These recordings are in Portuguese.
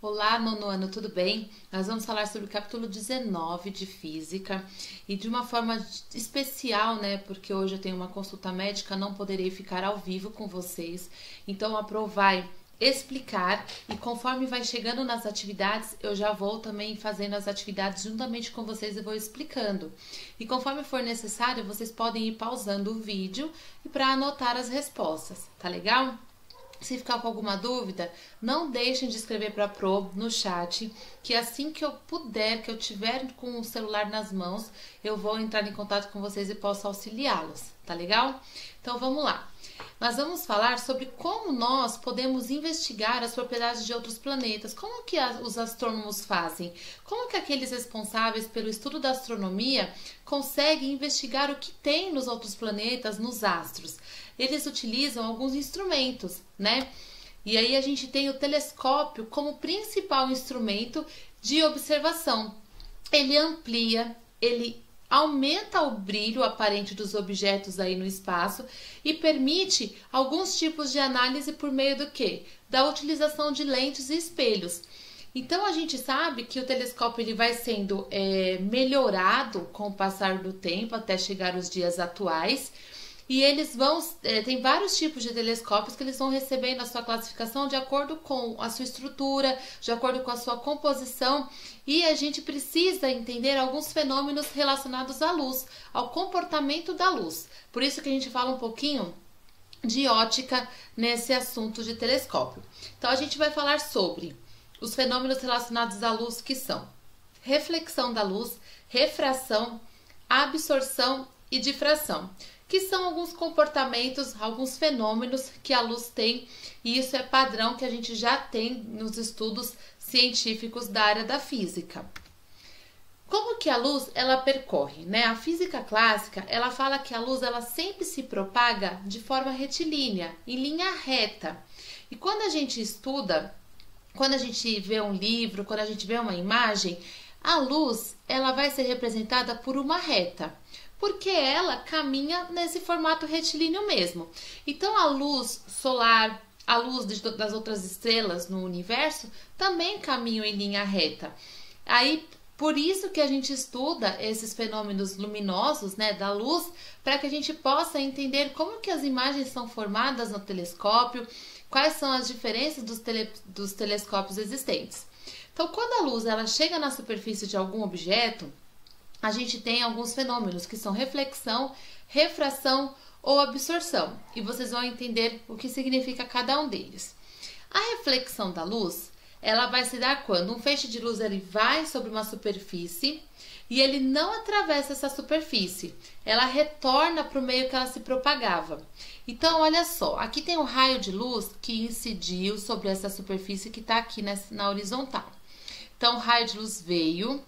Olá, nono ano, tudo bem? Nós vamos falar sobre o capítulo 19 de Física e de uma forma especial, né? Porque hoje eu tenho uma consulta médica, não poderei ficar ao vivo com vocês. Então, a Pro vai explicar e conforme vai chegando nas atividades, eu já vou também fazendo as atividades juntamente com vocês e vou explicando. E conforme for necessário, vocês podem ir pausando o vídeo e para anotar as respostas, tá legal? Se ficar com alguma dúvida, não deixem de escrever para a Pro no chat, que assim que eu puder, que eu tiver com o celular nas mãos, eu vou entrar em contato com vocês e posso auxiliá-los, tá legal? Então vamos lá. Nós vamos falar sobre como nós podemos investigar as propriedades de outros planetas. Como que os astrônomos fazem? Como que aqueles responsáveis pelo estudo da astronomia conseguem investigar o que tem nos outros planetas, nos astros? Eles utilizam alguns instrumentos, né? E aí a gente tem o telescópio como principal instrumento de observação. Ele amplia, ele aumenta o brilho aparente dos objetos aí no espaço e permite alguns tipos de análise por meio do quê? Da utilização de lentes e espelhos. Então a gente sabe que o telescópio ele vai sendo melhorado com o passar do tempo até chegar aos dias atuais. E eles vão, tem vários tipos de telescópios que eles vão recebendo a sua classificação de acordo com a sua estrutura, de acordo com a sua composição. E a gente precisa entender alguns fenômenos relacionados à luz, ao comportamento da luz. Por isso que a gente fala um pouquinho de ótica nesse assunto de telescópio. Então a gente vai falar sobre os fenômenos relacionados à luz, que são reflexão da luz, refração, absorção e difração, que são alguns comportamentos, alguns fenômenos que a luz tem, e isso é padrão que a gente já tem nos estudos científicos da área da física. Como que a luz ela percorre, né? A física clássica, ela fala que a luz ela sempre se propaga de forma retilínea, em linha reta. E quando a gente estuda, quando a gente vê um livro, quando a gente vê uma imagem, a luz ela vai ser representada por uma reta, porque ela caminha nesse formato retilíneo mesmo. Então a luz solar, a luz das outras estrelas no universo também caminham em linha reta. Aí por isso que a gente estuda esses fenômenos luminosos, né, da luz, para que a gente possa entender como que as imagens são formadas no telescópio, quais são as diferenças dos telescópios existentes. Então quando a luz ela chega na superfície de algum objeto, a gente tem alguns fenômenos que são reflexão, refração ou absorção. E vocês vão entender o que significa cada um deles. A reflexão da luz, ela vai se dar quando um feixe de luz ele vai sobre uma superfície e ele não atravessa essa superfície. Ela retorna para o meio que ela se propagava. Então, olha só, aqui tem um raio de luz que incidiu sobre essa superfície que está aqui na horizontal. Então, o raio de luz veio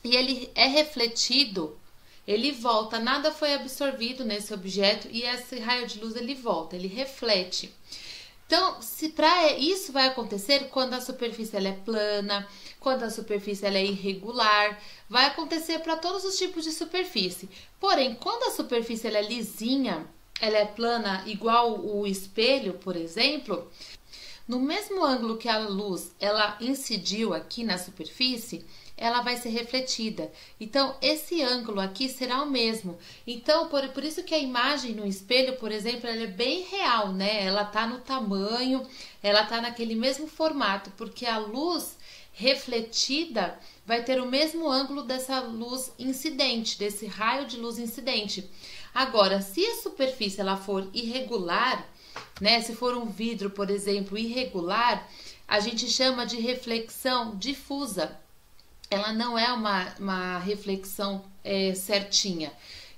e ele é refletido, ele volta, nada foi absorvido nesse objeto e esse raio de luz ele volta, ele reflete. Então, isso vai acontecer quando a superfície ela é plana, quando a superfície ela é irregular, vai acontecer para todos os tipos de superfície. Porém, quando a superfície ela é lisinha, ela é plana, igual o espelho, por exemplo, no mesmo ângulo que a luz ela incidiu aqui na superfície, ela vai ser refletida. Então, esse ângulo aqui será o mesmo. Então, por isso que a imagem no espelho, por exemplo, ela é bem real, né? Ela tá no tamanho, ela tá naquele mesmo formato, porque a luz refletida vai ter o mesmo ângulo dessa luz incidente, desse raio de luz incidente. Agora, se a superfície ela for irregular, né? Se for um vidro, por exemplo, irregular, a gente chama de reflexão difusa. Ela não é uma reflexão certinha.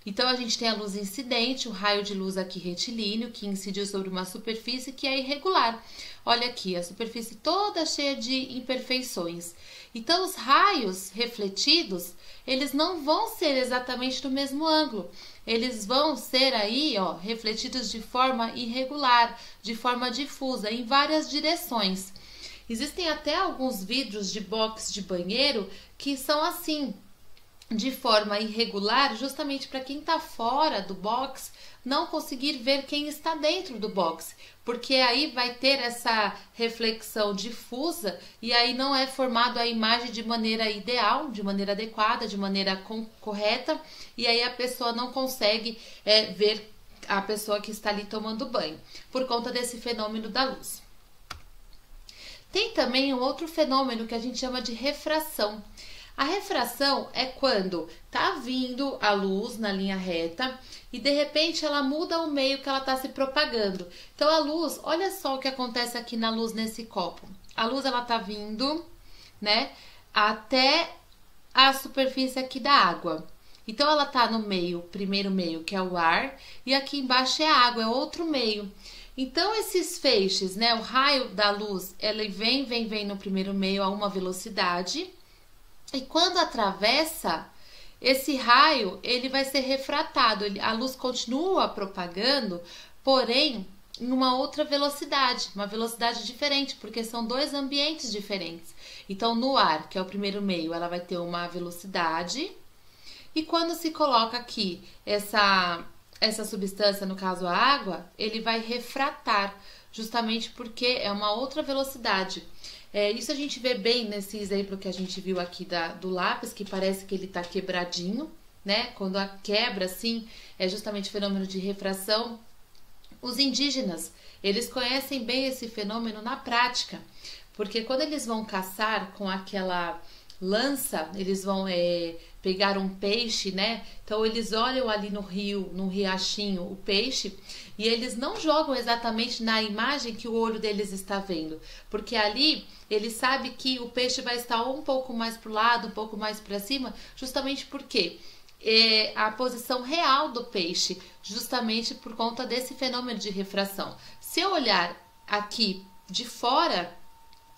Então, a gente tem a luz incidente, o raio de luz aqui retilíneo, que incidiu sobre uma superfície que é irregular. Olha aqui, a superfície toda cheia de imperfeições. Então, os raios refletidos, eles não vão ser exatamente do mesmo ângulo. Eles vão ser aí, ó, refletidos de forma irregular, de forma difusa, em várias direções. Existem até alguns vidros de box de banheiro que são assim. de forma irregular, justamente para quem está fora do box não conseguir ver quem está dentro do box, porque aí vai ter essa reflexão difusa e aí não é formado a imagem de maneira ideal, de maneira adequada, de maneira correta, e aí a pessoa não consegue ver a pessoa que está ali tomando banho, por conta desse fenômeno da luz. Tem também um outro fenômeno que a gente chama de refração. A refração é quando tá vindo a luz na linha reta e de repente ela muda o meio que ela está se propagando. Então a luz, olha só o que acontece aqui na luz nesse copo. A luz ela tá vindo, né, até a superfície aqui da água. Então ela tá no meio, primeiro meio, que é o ar, e aqui embaixo é a água, é outro meio. Então esses feixes, né, o raio da luz, ele vem no primeiro meio a uma velocidade. E quando atravessa, esse raio, ele vai ser refratado, a luz continua propagando, porém, em uma outra velocidade, uma velocidade diferente, porque são dois ambientes diferentes. Então, no ar, que é o primeiro meio, ela vai ter uma velocidade, e quando se coloca aqui essa substância, no caso a água, ele vai refratar, justamente porque é uma outra velocidade. Isso a gente vê bem nesse exemplo que a gente viu aqui do lápis, que parece que ele tá quebradinho, né? Quando a quebra, assim, é justamente fenômeno de refração. Os indígenas, eles conhecem bem esse fenômeno na prática, porque quando eles vão caçar com aquela lança, eles vão pegar um peixe, né? Então eles olham ali no rio, no riachinho, o peixe, e eles não jogam exatamente na imagem que o olho deles está vendo, porque ali ele sabe que o peixe vai estar um pouco mais para o lado, um pouco mais para cima, justamente porque a posição real do peixe, justamente por conta desse fenômeno de refração. Se eu olhar aqui de fora,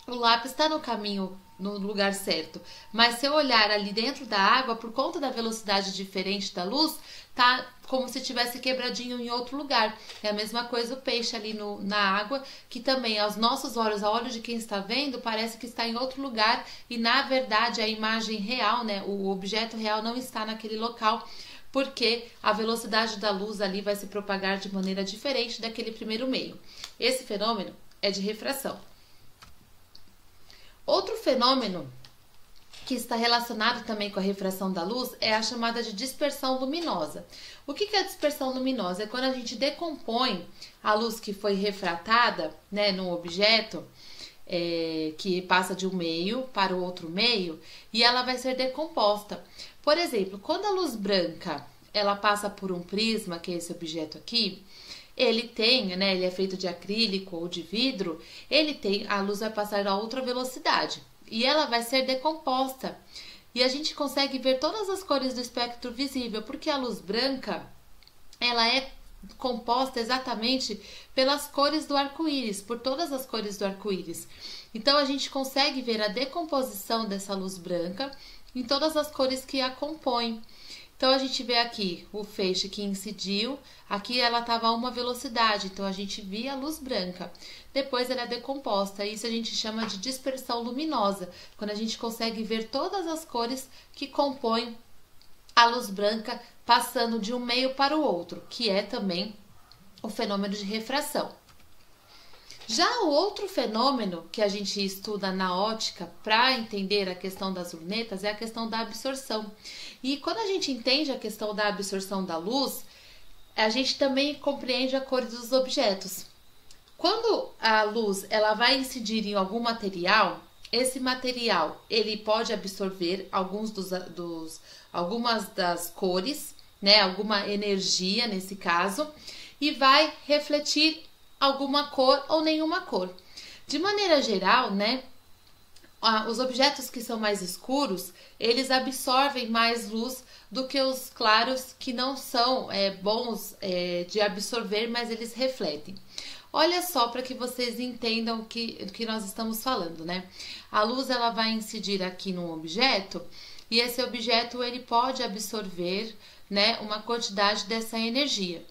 o lápis está no caminho, no lugar certo, mas se eu olhar ali dentro da água, por conta da velocidade diferente da luz, tá como se tivesse quebradinho em outro lugar. É a mesma coisa o peixe ali na água, que também aos nossos olhos, a olho de quem está vendo, parece que está em outro lugar e na verdade a imagem real, né, o objeto real não está naquele local, porque a velocidade da luz ali vai se propagar de maneira diferente daquele primeiro meio. Esse fenômeno é de refração. Outro fenômeno que está relacionado também com a refração da luz é a chamada de dispersão luminosa. O que é a dispersão luminosa? É quando a gente decompõe a luz que foi refratada, né, num objeto que passa de um meio para o outro meio e ela vai ser decomposta. Por exemplo, quando a luz branca ela passa por um prisma, que é esse objeto aqui, ele tem, né, ele é feito de acrílico ou de vidro, a luz vai passar a outra velocidade e ela vai ser decomposta. E a gente consegue ver todas as cores do espectro visível, porque a luz branca, ela é composta exatamente pelas cores do arco-íris, por todas as cores do arco-íris. Então a gente consegue ver a decomposição dessa luz branca em todas as cores que a compõem. Então a gente vê aqui o feixe que incidiu, aqui ela estava a uma velocidade, então a gente via a luz branca. Depois ela é decomposta, isso a gente chama de dispersão luminosa, quando a gente consegue ver todas as cores que compõem a luz branca passando de um meio para o outro, que é também o fenômeno de refração. Já o outro fenômeno que a gente estuda na ótica para entender a questão das lunetas é a questão da absorção. E quando a gente entende a questão da absorção da luz, a gente também compreende a cor dos objetos. Quando a luz ela vai incidir em algum material, esse material ele pode absorver algumas das cores, né, alguma energia nesse caso, e vai refletir alguma cor ou nenhuma cor. De maneira geral, né, os objetos que são mais escuros, eles absorvem mais luz do que os claros, que não são bons de absorver, mas eles refletem. Olha só para que vocês entendam o que nós estamos falando, né? A luz ela vai incidir aqui num objeto e esse objeto ele pode absorver, né, uma quantidade dessa energia.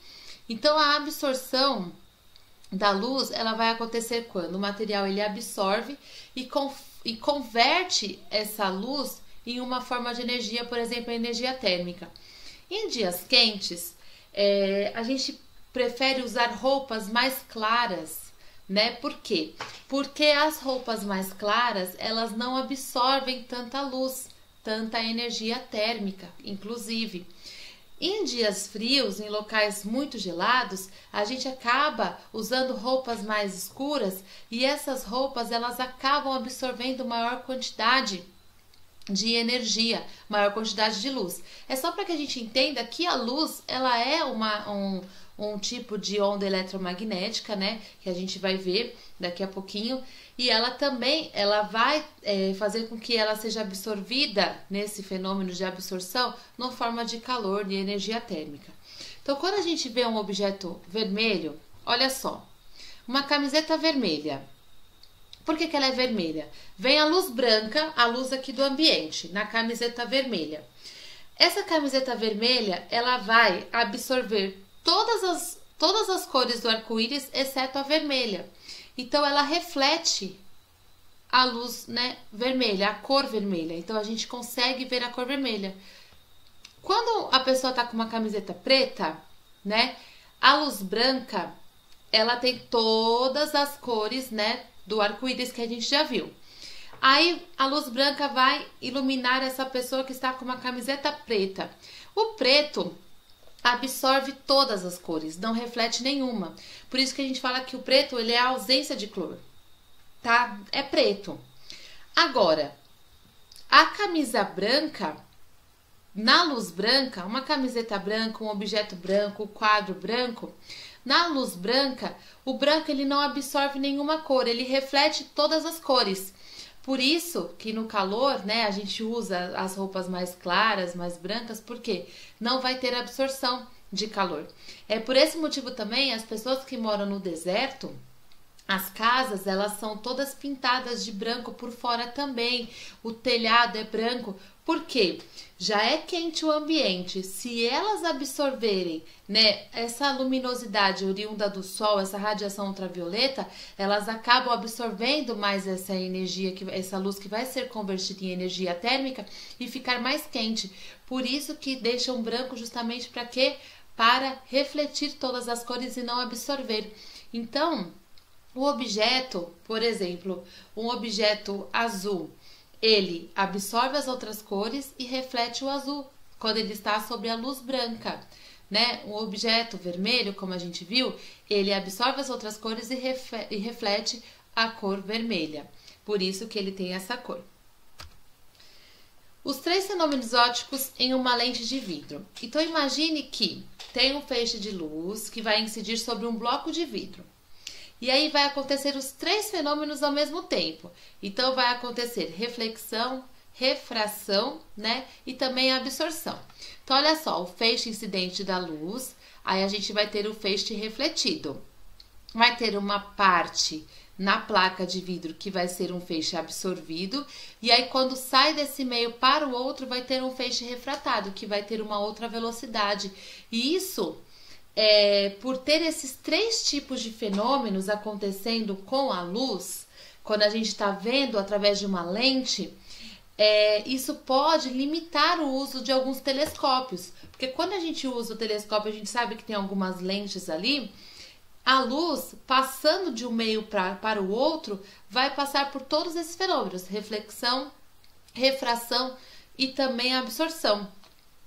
Então a absorção da luz ela vai acontecer quando o material ele absorve e converte essa luz em uma forma de energia, por exemplo, a energia térmica. Em dias quentes, a gente prefere usar roupas mais claras, né? Por quê? Porque as roupas mais claras, elas não absorvem tanta luz, tanta energia térmica, inclusive. Em dias frios, em locais muito gelados, a gente acaba usando roupas mais escuras e essas roupas elas acabam absorvendo maior quantidade de energia, maior quantidade de luz. É só para que a gente entenda que a luz ela é um tipo de onda eletromagnética, né? Que a gente vai ver daqui a pouquinho. E ela também vai fazer com que ela seja absorvida nesse fenômeno de absorção na forma de calor, de energia térmica. Então, quando a gente vê um objeto vermelho, olha só, uma camiseta vermelha. Por que ela é vermelha? Vem a luz branca, a luz aqui do ambiente, na camiseta vermelha. Essa camiseta vermelha, ela vai absorver todas as cores do arco-íris, exceto a vermelha. Então, ela reflete a luz, né, vermelha, a cor vermelha. Então, a gente consegue ver a cor vermelha. Quando a pessoa tá com uma camiseta preta, né, a luz branca, ela tem todas as cores, né, do arco-íris que a gente já viu. Aí, a luz branca vai iluminar essa pessoa que está com uma camiseta preta. O preto absorve todas as cores, não reflete nenhuma. Por isso que a gente fala que o preto ele é a ausência de cor, tá? É preto. Agora, a camisa branca, na luz branca, uma camiseta branca, um objeto branco, um quadro branco, na luz branca, o branco ele não absorve nenhuma cor, ele reflete todas as cores. Por isso que no calor, né, a gente usa as roupas mais claras, mais brancas, porque não vai ter absorção de calor. É por esse motivo também, as pessoas que moram no deserto, as casas, elas são todas pintadas de branco por fora também. O telhado é branco. Por quê? Já é quente o ambiente. Se elas absorverem, né, essa luminosidade oriunda do sol, essa radiação ultravioleta, elas acabam absorvendo mais essa energia, essa luz que vai ser convertida em energia térmica e ficar mais quente. Por isso que deixam branco justamente para quê? Para refletir todas as cores e não absorver. Então, o objeto, por exemplo, um objeto azul, ele absorve as outras cores e reflete o azul quando ele está sob a luz branca, né? Um objeto vermelho, como a gente viu, ele absorve as outras cores e reflete a cor vermelha. Por isso que ele tem essa cor. Os 3 fenômenos ópticos em uma lente de vidro. Então, imagine que tem um feixe de luz que vai incidir sobre um bloco de vidro. E aí vai acontecer os 3 fenômenos ao mesmo tempo. Então, vai acontecer reflexão, refração, né? E também a absorção. Então, olha só, o feixe incidente da luz, aí a gente vai ter o feixe refletido. Vai ter uma parte na placa de vidro que vai ser um feixe absorvido. E aí, quando sai desse meio para o outro, vai ter um feixe refratado, que vai ter uma outra velocidade. E isso... por ter esses 3 tipos de fenômenos acontecendo com a luz, quando a gente está vendo através de uma lente, isso pode limitar o uso de alguns telescópios. Porque quando a gente usa o telescópio, a gente sabe que tem algumas lentes ali, a luz, passando de um meio para o outro, vai passar por todos esses fenômenos, reflexão, refração e também a absorção.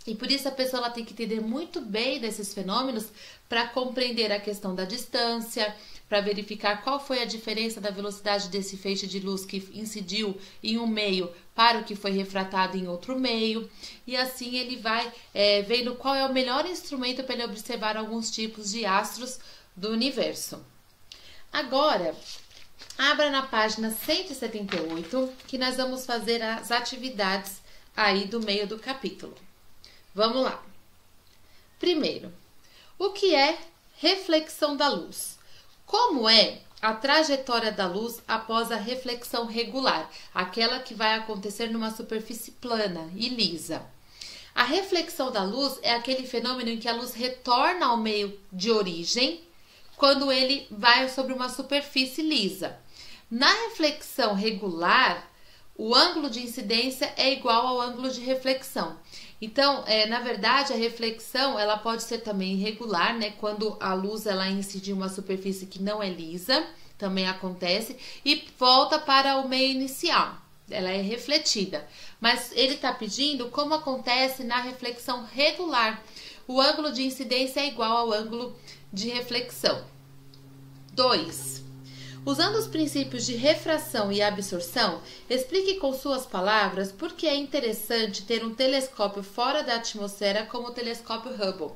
E por isso a pessoa ela tem que entender muito bem desses fenômenos para compreender a questão da distância, para verificar qual foi a diferença da velocidade desse feixe de luz que incidiu em um meio para o que foi refratado em outro meio. E assim ele vai vendo qual é o melhor instrumento para ele observar alguns tipos de astros do universo. Agora, abra na página 178, que nós vamos fazer as atividades aí do meio do capítulo. Vamos lá. Primeiro, o que é reflexão da luz? Como é a trajetória da luz após a reflexão regular, aquela que vai acontecer numa superfície plana e lisa? A reflexão da luz é aquele fenômeno em que a luz retorna ao meio de origem quando ele vai sobre uma superfície lisa. Na reflexão regular, o ângulo de incidência é igual ao ângulo de reflexão. Então, na verdade, a reflexão ela pode ser também irregular, né? Quando a luz ela incide em uma superfície que não é lisa, também acontece, e volta para o meio inicial. Ela é refletida. Mas ele está pedindo como acontece na reflexão regular. O ângulo de incidência é igual ao ângulo de reflexão. 2. Usando os princípios de refração e absorção, explique com suas palavras por que é interessante ter um telescópio fora da atmosfera como o telescópio Hubble.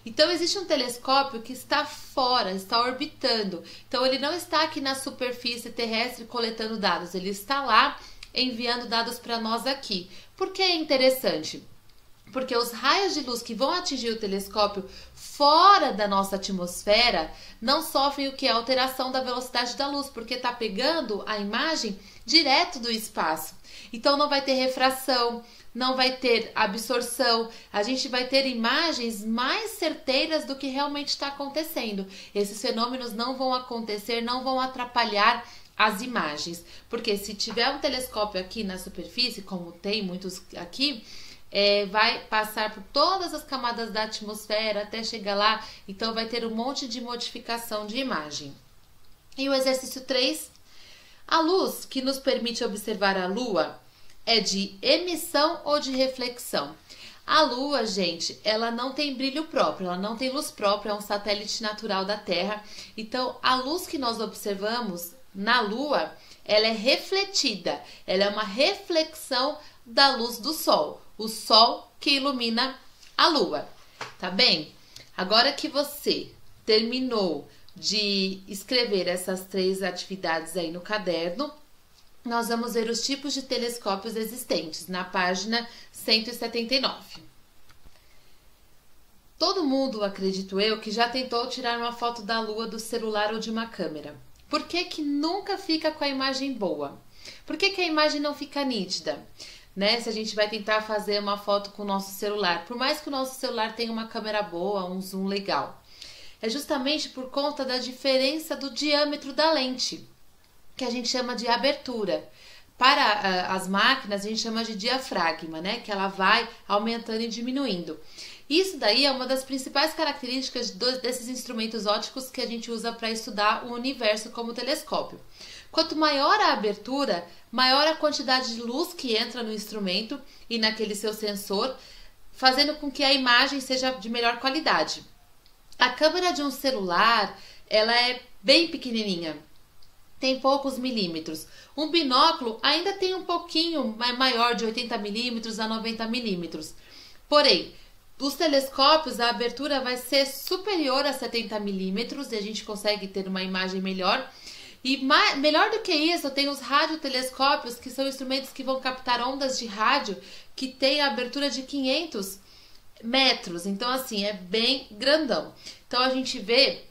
Então, existe um telescópio que está fora, está orbitando. Então, ele não está aqui na superfície terrestre coletando dados, ele está lá enviando dados para nós aqui. Por que é interessante? Porque os raios de luz que vão atingir o telescópio fora da nossa atmosfera não sofrem o que é alteração da velocidade da luz, porque está pegando a imagem direto do espaço. Então não vai ter refração, não vai ter absorção, a gente vai ter imagens mais certeiras do que realmente está acontecendo. Esses fenômenos não vão acontecer, não vão atrapalhar as imagens, porque se tiver um telescópio aqui na superfície, como tem muitos aqui, vai passar por todas as camadas da atmosfera até chegar lá, então vai ter um monte de modificação de imagem. E o exercício 3, a luz que nos permite observar a Lua é de emissão ou de reflexão? A Lua, gente, ela não tem brilho próprio, ela não tem luz própria, é um satélite natural da Terra, então a luz que nós observamos na Lua, ela é refletida, ela é uma reflexão da luz do Sol. O Sol que ilumina a Lua, tá bem? Agora que você terminou de escrever essas 3 atividades aí no caderno, nós vamos ver os tipos de telescópios existentes na página 179. Todo mundo, acredito eu, que já tentou tirar uma foto da Lua do celular ou de uma câmera. Por que que nunca fica com a imagem boa? Por que que a imagem não fica nítida? Né? Se a gente vai tentar fazer uma foto com o nosso celular, por mais que o nosso celular tenha uma câmera boa, um zoom legal, é justamente por conta da diferença do diâmetro da lente, que a gente chama de abertura. Para as máquinas, a gente chama de diafragma, né? Que ela vai aumentando e diminuindo. Isso daí é uma das principais características desses instrumentos ópticos que a gente usa para estudar o universo como telescópio. Quanto maior a abertura, maior a quantidade de luz que entra no instrumento e naquele seu sensor, fazendo com que a imagem seja de melhor qualidade. A câmera de um celular, ela é bem pequenininha, tem poucos milímetros. Um binóculo ainda tem um pouquinho maior, de 80 milímetros a 90 milímetros. Porém, os telescópios, a abertura vai ser superior a 70 milímetros e a gente consegue ter uma imagem melhor. E melhor do que isso, tem os radiotelescópios, que são instrumentos que vão captar ondas de rádio, que tem a abertura de 500 metros. Então, assim, é bem grandão. Então, a gente vê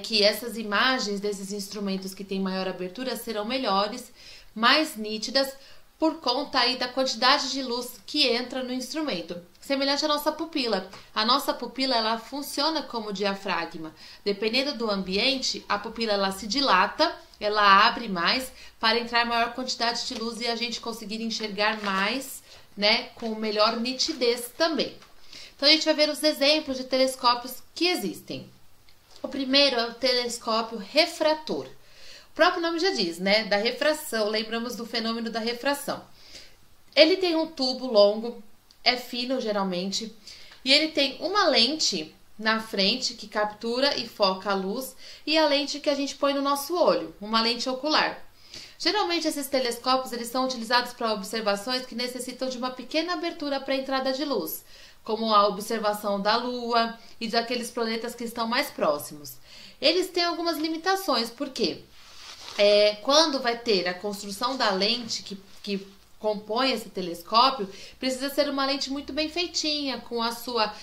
que essas imagens desses instrumentos que têm maior abertura serão melhores, mais nítidas, por conta aí da quantidade de luz que entra no instrumento. Semelhante à nossa pupila. A nossa pupila, ela funciona como diafragma. Dependendo do ambiente, a pupila ela se dilata, ela abre mais para entrar maior quantidade de luz e a gente conseguir enxergar mais, né, com melhor nitidez também. Então a gente vai ver os exemplos de telescópios que existem. O primeiro é o telescópio refrator. O próprio nome já diz, né, da refração, lembramos do fenômeno da refração. Ele tem um tubo longo, é fino geralmente, e ele tem uma lente na frente que captura e foca a luz e a lente que a gente põe no nosso olho, uma lente ocular. Geralmente esses telescópios eles são utilizados para observações que necessitam de uma pequena abertura para a entrada de luz, como a observação da Lua e daqueles planetas que estão mais próximos. Eles têm algumas limitações, porque quando vai ter a construção da lente que compõe esse telescópio, precisa ser uma lente muito bem feitinha, com a sua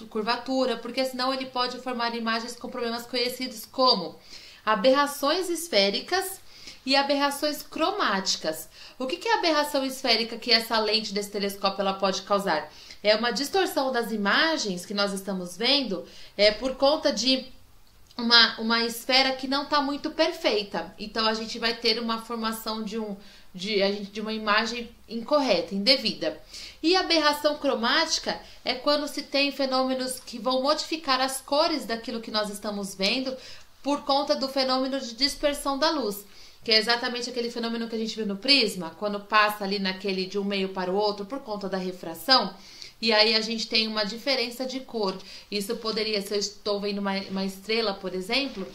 curvatura, porque senão ele pode formar imagens com problemas conhecidos como aberrações esféricas e aberrações cromáticas. O que é a aberração esférica que essa lente desse telescópio ela pode causar? É uma distorção das imagens que nós estamos vendo por conta de uma esfera que não está muito perfeita. Então, a gente vai ter uma formação de de uma imagem incorreta, indevida. E a aberração cromática é quando se tem fenômenos que vão modificar as cores daquilo que nós estamos vendo por conta do fenômeno de dispersão da luz, que é exatamente aquele fenômeno que a gente viu no prisma, quando passa ali naquele de um meio para o outro por conta da refração, e aí a gente tem uma diferença de cor. Isso poderia, se eu estou vendo uma estrela, por exemplo,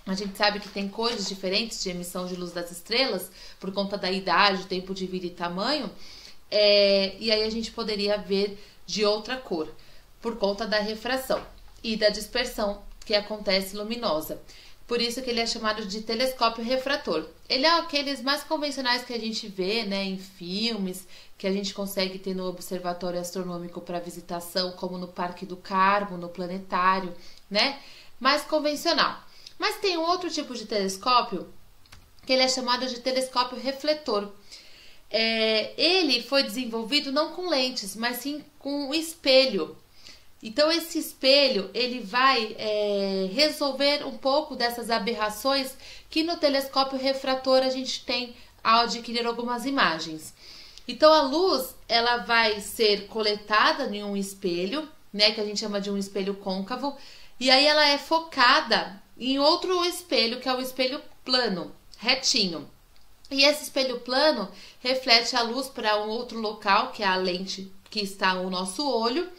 a gente sabe que tem cores diferentes de emissão de luz das estrelas, por conta da idade, tempo de vida e tamanho, e aí a gente poderia ver de outra cor, por conta da refração e da dispersão que acontece luminosa. Por isso que ele é chamado de telescópio refrator. Ele é aqueles mais convencionais que a gente vê, né, em filmes, que a gente consegue ter no Observatório Astronômico para visitação, como no Parque do Carmo, no Planetário, né? Mais convencional. Mas tem um outro tipo de telescópio, que ele é chamado de telescópio refletor. Ele foi desenvolvido não com lentes, mas sim com um espelho. Então, esse espelho, ele vai resolver um pouco dessas aberrações que no telescópio refrator a gente tem ao adquirir algumas imagens. Então, a luz, ela vai ser coletada em um espelho, né, que a gente chama de um espelho côncavo, e aí ela é focada em outro espelho, que é o espelho plano, retinho. E esse espelho plano reflete a luz para um outro local, que é a lente que está no nosso olho,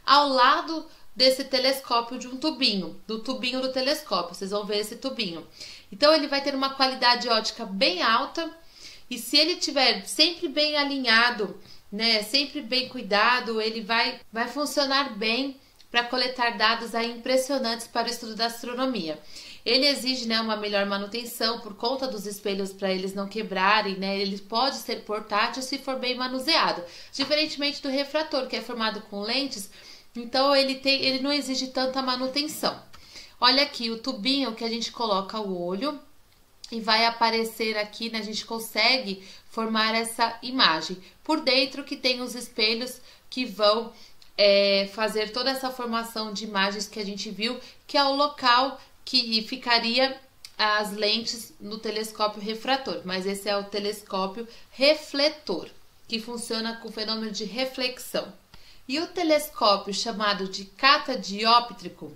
ao lado desse telescópio de um tubinho, do tubinho do telescópio. Vocês vão ver esse tubinho. Então, ele vai ter uma qualidade óptica bem alta, e se ele estiver sempre bem alinhado, né, sempre bem cuidado, ele vai funcionar bem para coletar dados aí impressionantes para o estudo da astronomia. Ele exige, né, uma melhor manutenção por conta dos espelhos para eles não quebrarem, né? Ele pode ser portátil se for bem manuseado, diferentemente do refrator, que é formado com lentes. Então, ele não exige tanta manutenção. Olha aqui o tubinho que a gente coloca o olho e vai aparecer aqui, né? A gente consegue formar essa imagem. Por dentro que tem os espelhos que vão fazer toda essa formação de imagens que a gente viu, que é o local que ficaria as lentes no telescópio refrator. Mas esse é o telescópio refletor, que funciona com o fenômeno de reflexão. E o telescópio chamado de catadióptrico,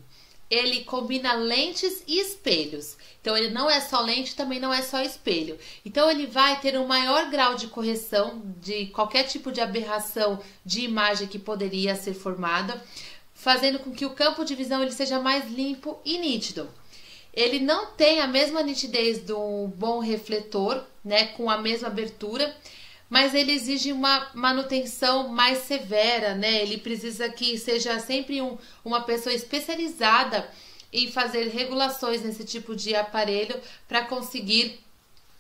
ele combina lentes e espelhos. Então, ele não é só lente, também não é só espelho. Então, ele vai ter um maior grau de correção de qualquer tipo de aberração de imagem que poderia ser formada, fazendo com que o campo de visão ele seja mais limpo e nítido. Ele não tem a mesma nitidez do bom refletor, né, com a mesma abertura, mas ele exige uma manutenção mais severa, né? Ele precisa que seja sempre uma pessoa especializada em fazer regulações nesse tipo de aparelho para conseguir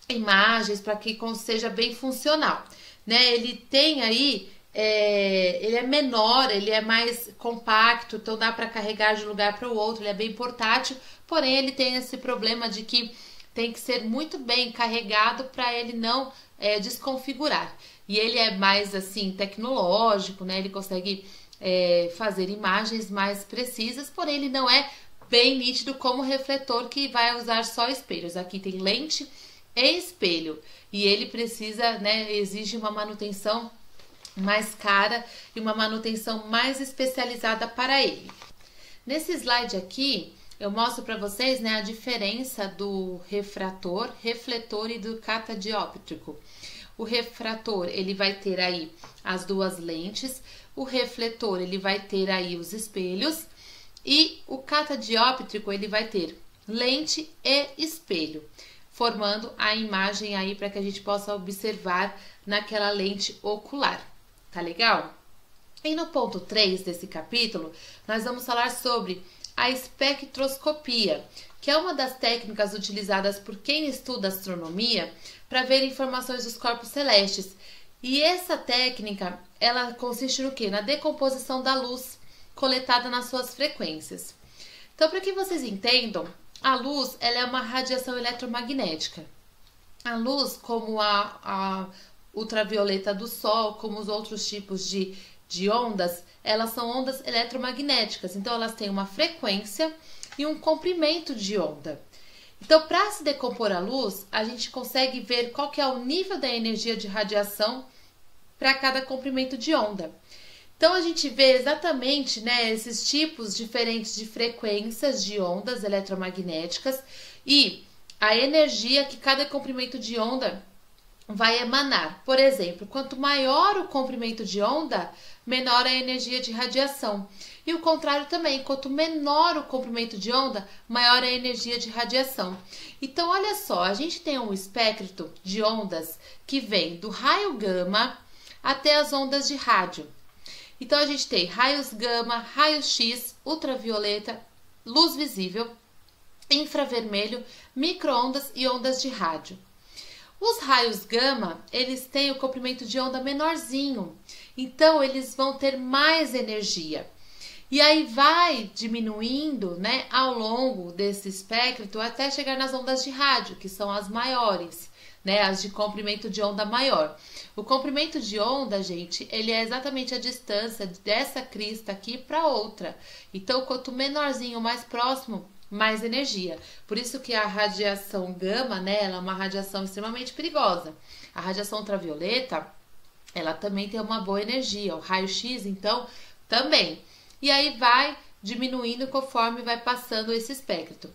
imagens, para que seja bem funcional, né? Ele tem aí, ele é menor, ele é mais compacto, então dá para carregar de um lugar para o outro, ele é bem portátil, porém ele tem esse problema de que tem que ser muito bem carregado para ele não desconfigurar. E ele é mais assim tecnológico, né? Ele consegue fazer imagens mais precisas, porém ele não é bem nítido como o refletor que vai usar só espelhos. Aqui tem lente e espelho e ele precisa, né? Exige uma manutenção mais cara e uma manutenção mais especializada para ele. Nesse slide aqui eu mostro para vocês, né, a diferença do refrator, refletor e do catadióptrico. O refrator, ele vai ter aí as duas lentes, o refletor, ele vai ter aí os espelhos, e o catadióptrico, ele vai ter lente e espelho, formando a imagem aí para que a gente possa observar naquela lente ocular. Tá legal? E no ponto 3 desse capítulo, nós vamos falar sobre a espectroscopia, que é uma das técnicas utilizadas por quem estuda astronomia para ver informações dos corpos celestes. E essa técnica, ela consiste no quê? Na decomposição da luz coletada nas suas frequências. Então, para que vocês entendam, a luz ela é uma radiação eletromagnética. A luz, como a ultravioleta do Sol, como os outros tipos de ondas, elas são ondas eletromagnéticas, então elas têm uma frequência e um comprimento de onda. Então, para se decompor a luz, a gente consegue ver qual que é o nível da energia de radiação para cada comprimento de onda. Então, a gente vê exatamente, né, esses tipos diferentes de frequências de ondas eletromagnéticas e a energia que cada comprimento de onda vai emanar. Por exemplo, quanto maior o comprimento de onda, menor a energia de radiação. E o contrário também, quanto menor o comprimento de onda, maior a energia de radiação. Então, olha só, a gente tem um espectro de ondas que vem do raio gama até as ondas de rádio. Então, a gente tem raios gama, raios X, ultravioleta, luz visível, infravermelho, micro-ondas e ondas de rádio. Os raios gama, eles têm o comprimento de onda menorzinho, então eles vão ter mais energia. E aí vai diminuindo, né, ao longo desse espectro até chegar nas ondas de rádio, que são as maiores, né, as de comprimento de onda maior. O comprimento de onda, gente, ele é exatamente a distância dessa crista aqui para outra. Então, quanto menorzinho, mais próximo, mais energia. Por isso que a radiação gama, né, ela é uma radiação extremamente perigosa. A radiação ultravioleta, ela também tem uma boa energia. O raio-x, então, também. E aí vai diminuindo conforme vai passando esse espectro.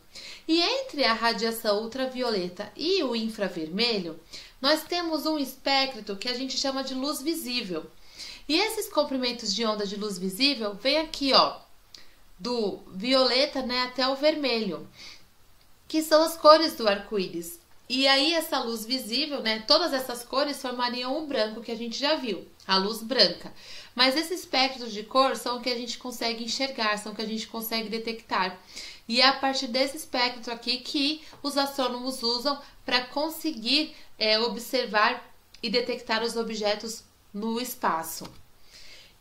E entre a radiação ultravioleta e o infravermelho, nós temos um espectro que a gente chama de luz visível. E esses comprimentos de onda de luz visível vem aqui, ó, do violeta, né, até o vermelho, que são as cores do arco-íris. E aí essa luz visível, né, todas essas cores formariam o branco que a gente já viu, a luz branca. Mas esses espectros de cor são o que a gente consegue enxergar, são o que a gente consegue detectar. E é a partir desse espectro aqui que os astrônomos usam para conseguir observar e detectar os objetos no espaço.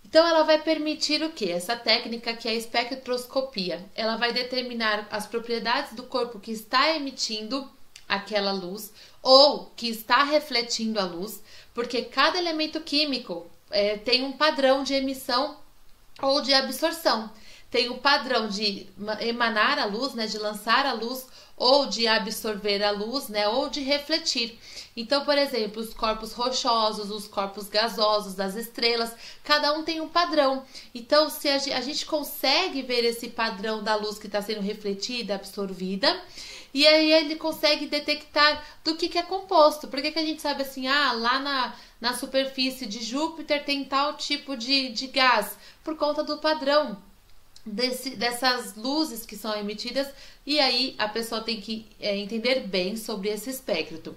Então, ela vai permitir o quê? Essa técnica que é a espectroscopia. Ela vai determinar as propriedades do corpo que está emitindo aquela luz ou que está refletindo a luz, porque cada elemento químico tem um padrão de emissão ou de absorção. Tem o padrão de emanar a luz, né, de lançar a luz, ou de absorver a luz, né, ou de refletir. Então, por exemplo, os corpos rochosos, os corpos gasosos das estrelas, cada um tem um padrão. Então, se a gente consegue ver esse padrão da luz que está sendo refletida, absorvida, e aí ele consegue detectar do que é composto. Por que a gente sabe assim, lá na superfície de Júpiter tem tal tipo de gás? Por conta do padrão dessas luzes que são emitidas, e aí a pessoa tem que entender bem sobre esse espectro.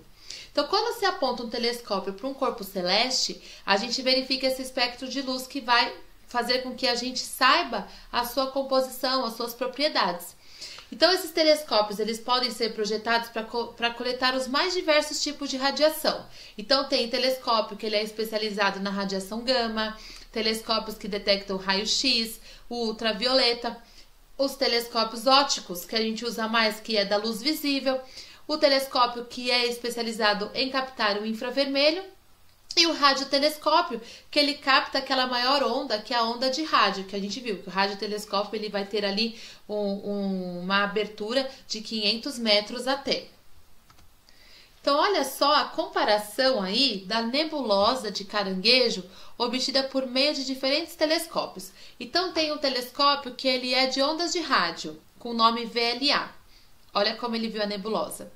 Então, quando se aponta um telescópio para um corpo celeste, a gente verifica esse espectro de luz que vai fazer com que a gente saiba a sua composição, as suas propriedades. Então, esses telescópios, eles podem ser projetados para coletar os mais diversos tipos de radiação. Então, tem telescópio que ele é especializado na radiação gama, telescópios que detectam raio-x, o ultravioleta, os telescópios ópticos, que a gente usa mais, que é da luz visível, o telescópio que é especializado em captar o infravermelho, e o radiotelescópio, que ele capta aquela maior onda, que é a onda de rádio, que a gente viu, que o radiotelescópio ele vai ter ali uma abertura de 500 metros até. Então, olha só a comparação aí da nebulosa de Caranguejo obtida por meio de diferentes telescópios. Então, tem um telescópio que ele é de ondas de rádio, com o nome VLA. Olha como ele viu a nebulosa.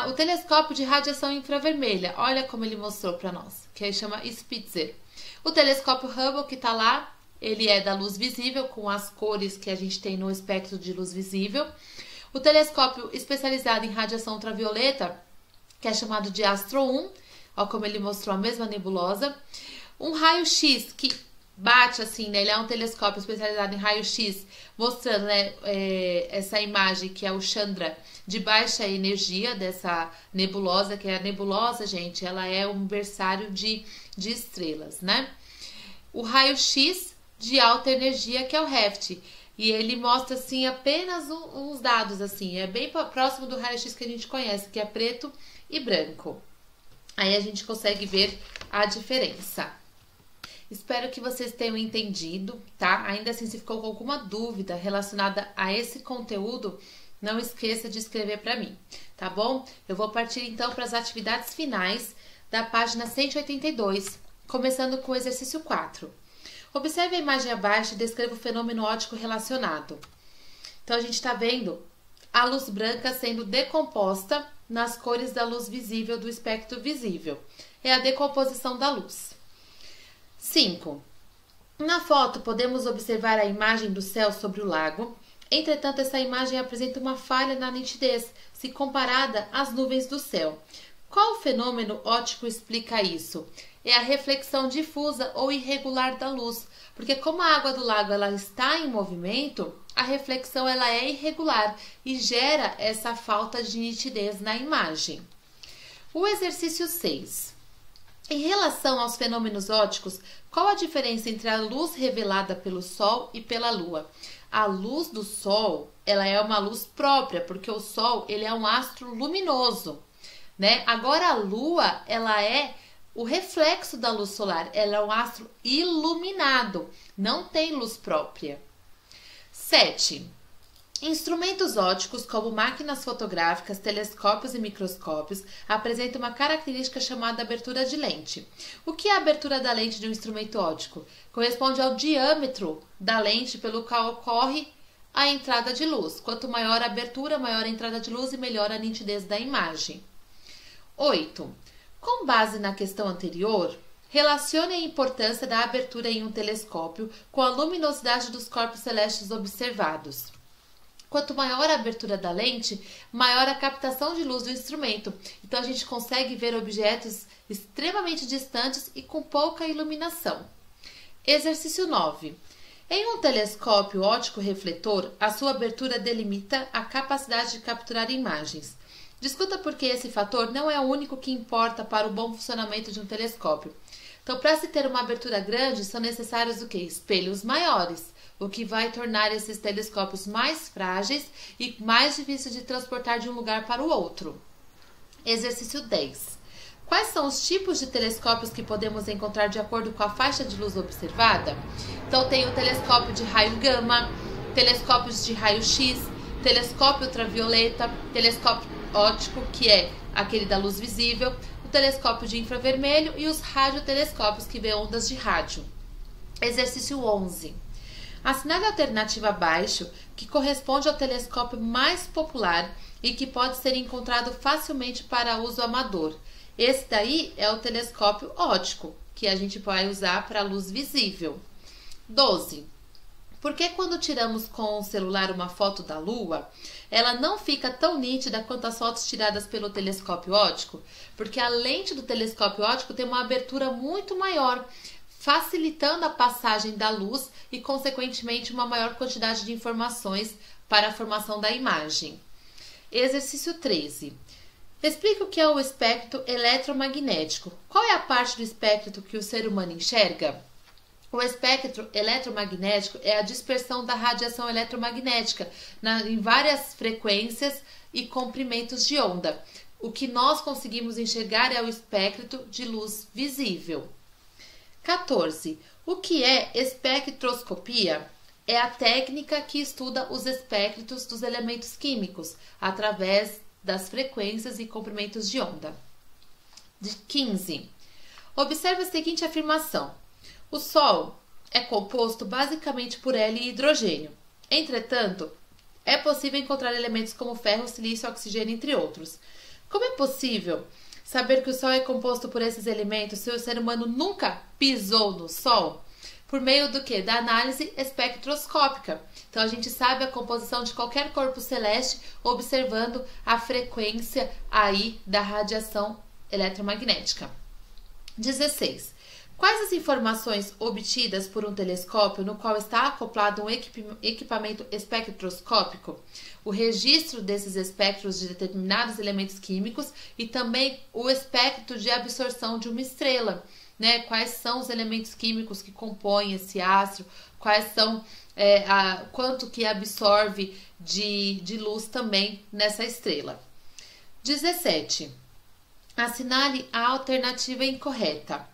O telescópio de radiação infravermelha, olha como ele mostrou para nós, que aí chama Spitzer. O telescópio Hubble, que está lá, ele é da luz visível, com as cores que a gente tem no espectro de luz visível. O telescópio especializado em radiação ultravioleta, que é chamado de Astro 1, olha como ele mostrou a mesma nebulosa. Um raio-x que bate assim, né? Ele é um telescópio especializado em raio-x, mostrando, né, essa imagem que é o Chandra de baixa energia dessa nebulosa, que é a nebulosa, gente, ela é um berçário de estrelas, né? O raio-x de alta energia, que é o REFT, e ele mostra assim apenas uns dados, assim, é bem próximo do raio-x que a gente conhece, que é preto e branco. Aí a gente consegue ver a diferença. Espero que vocês tenham entendido, tá? Ainda assim, se ficou com alguma dúvida relacionada a esse conteúdo, não esqueça de escrever para mim, tá bom? Eu vou partir então para as atividades finais da página 182, começando com o exercício 4. Observe a imagem abaixo e descreva o fenômeno óptico relacionado. Então, a gente está vendo a luz branca sendo decomposta nas cores da luz visível do espectro visível. É a decomposição da luz. 5. Na foto, podemos observar a imagem do céu sobre o lago. Entretanto, essa imagem apresenta uma falha na nitidez, se comparada às nuvens do céu. Qual fenômeno óptico explica isso? É a reflexão difusa ou irregular da luz, porque como a água do lago ela está em movimento, a reflexão ela é irregular e gera essa falta de nitidez na imagem. O exercício 6. Em relação aos fenômenos ópticos, qual a diferença entre a luz revelada pelo Sol e pela Lua? A luz do Sol ela é uma luz própria, porque o Sol ele é um astro luminoso, né? Agora a Lua ela é o reflexo da luz solar, ela é um astro iluminado, não tem luz própria. 7. Instrumentos ópticos, como máquinas fotográficas, telescópios e microscópios, apresentam uma característica chamada abertura de lente. O que é a abertura da lente de um instrumento óptico? Corresponde ao diâmetro da lente pelo qual ocorre a entrada de luz. Quanto maior a abertura, maior a entrada de luz e melhor a nitidez da imagem. 8. Com base na questão anterior, relacione a importância da abertura em um telescópio com a luminosidade dos corpos celestes observados. Quanto maior a abertura da lente, maior a captação de luz do instrumento. Então, a gente consegue ver objetos extremamente distantes e com pouca iluminação. Exercício 9. Em um telescópio óptico refletor, a sua abertura delimita a capacidade de capturar imagens. Discuta por que esse fator não é o único que importa para o bom funcionamento de um telescópio. Então, para se ter uma abertura grande, são necessários o quê? Espelhos maiores, o que vai tornar esses telescópios mais frágeis e mais difíceis de transportar de um lugar para o outro. Exercício 10. Quais são os tipos de telescópios que podemos encontrar de acordo com a faixa de luz observada? Então, tem o telescópio de raio gama, telescópios de raio-x, telescópio ultravioleta, telescópio óptico, que é aquele da luz visível, o telescópio de infravermelho e os radiotelescópios, que vê ondas de rádio. Exercício 11. Assinale a alternativa abaixo, que corresponde ao telescópio mais popular e que pode ser encontrado facilmente para uso amador. Esse daí é o telescópio óptico, que a gente vai usar para luz visível. 12. Por que quando tiramos com o celular uma foto da Lua, ela não fica tão nítida quanto as fotos tiradas pelo telescópio óptico? Porque a lente do telescópio óptico tem uma abertura muito maior, facilitando a passagem da luz e, consequentemente, uma maior quantidade de informações para a formação da imagem. Exercício 13. Explique o que é o espectro eletromagnético. Qual é a parte do espectro que o ser humano enxerga? O espectro eletromagnético é a dispersão da radiação eletromagnética em várias frequências e comprimentos de onda. O que nós conseguimos enxergar é o espectro de luz visível. 14. O que é espectroscopia? É a técnica que estuda os espectros dos elementos químicos através das frequências e comprimentos de onda. 15. Observe a seguinte afirmação. O Sol é composto basicamente por hélio e hidrogênio. Entretanto, é possível encontrar elementos como ferro, silício, oxigênio, entre outros. Como é possível saber que o Sol é composto por esses elementos se o ser humano nunca pisou no Sol? Por meio do quê? Da análise espectroscópica. Então, a gente sabe a composição de qualquer corpo celeste observando a frequência aí da radiação eletromagnética. 16. Quais as informações obtidas por um telescópio no qual está acoplado um equipamento espectroscópico? O registro desses espectros de determinados elementos químicos e também o espectro de absorção de uma estrela, né? Quais são os elementos químicos que compõem esse astro, quais são quanto que absorve de luz também nessa estrela. 17. Assinale a alternativa incorreta.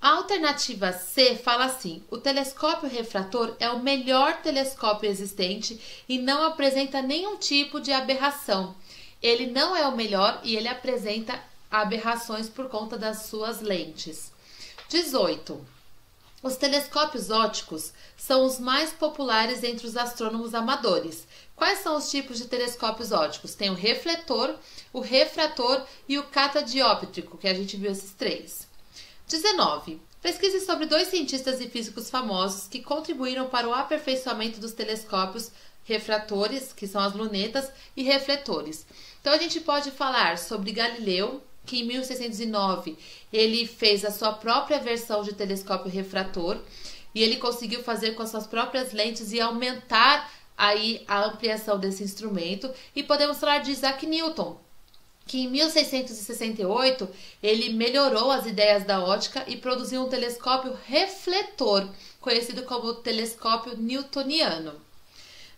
A alternativa C fala assim: o telescópio refrator é o melhor telescópio existente e não apresenta nenhum tipo de aberração. Ele não é o melhor e ele apresenta aberrações por conta das suas lentes. 18. Os telescópios ópticos são os mais populares entre os astrônomos amadores. Quais são os tipos de telescópios ópticos? Tem o refletor, o refrator e o catadióptrico, que a gente viu esses três. 19. Pesquise sobre 2 cientistas e físicos famosos que contribuíram para o aperfeiçoamento dos telescópios refratores, que são as lunetas, e refletores. Então a gente pode falar sobre Galileu, que em 1609 ele fez a sua própria versão de telescópio refrator e ele conseguiu fazer com as suas próprias lentes e aumentar aí a ampliação desse instrumento. E podemos falar de Isaac Newton, que em 1668 ele melhorou as ideias da ótica e produziu um telescópio refletor, conhecido como telescópio newtoniano.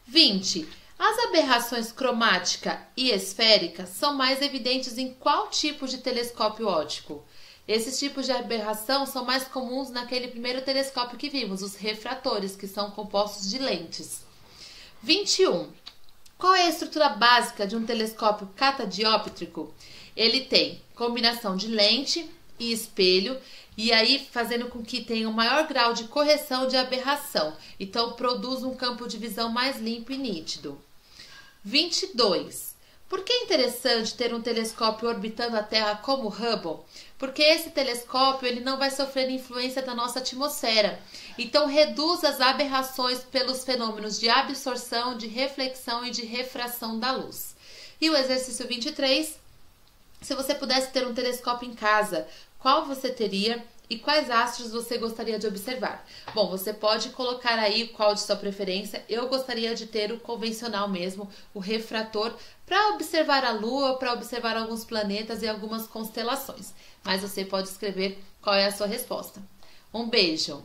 20. As aberrações cromática e esférica são mais evidentes em qual tipo de telescópio óptico? Esses tipos de aberração são mais comuns naquele primeiro telescópio que vimos, os refratores, que são compostos de lentes. 21. Qual é a estrutura básica de um telescópio catadióptrico? Ele tem combinação de lente e espelho, e aí fazendo com que tenha um maior grau de correção de aberração. Então produz um campo de visão mais limpo e nítido. 22. Por que é interessante ter um telescópio orbitando a Terra como o Hubble? Porque esse telescópio ele não vai sofrer influência da nossa atmosfera. Então reduz as aberrações pelos fenômenos de absorção, de reflexão e de refração da luz. E o exercício 23. Se você pudesse ter um telescópio em casa, qual você teria e quais astros você gostaria de observar? Bom, você pode colocar aí qual de sua preferência. Eu gostaria de ter o convencional mesmo, o refrator, para observar a Lua, para observar alguns planetas e algumas constelações. Mas você pode escrever qual é a sua resposta. Um beijo!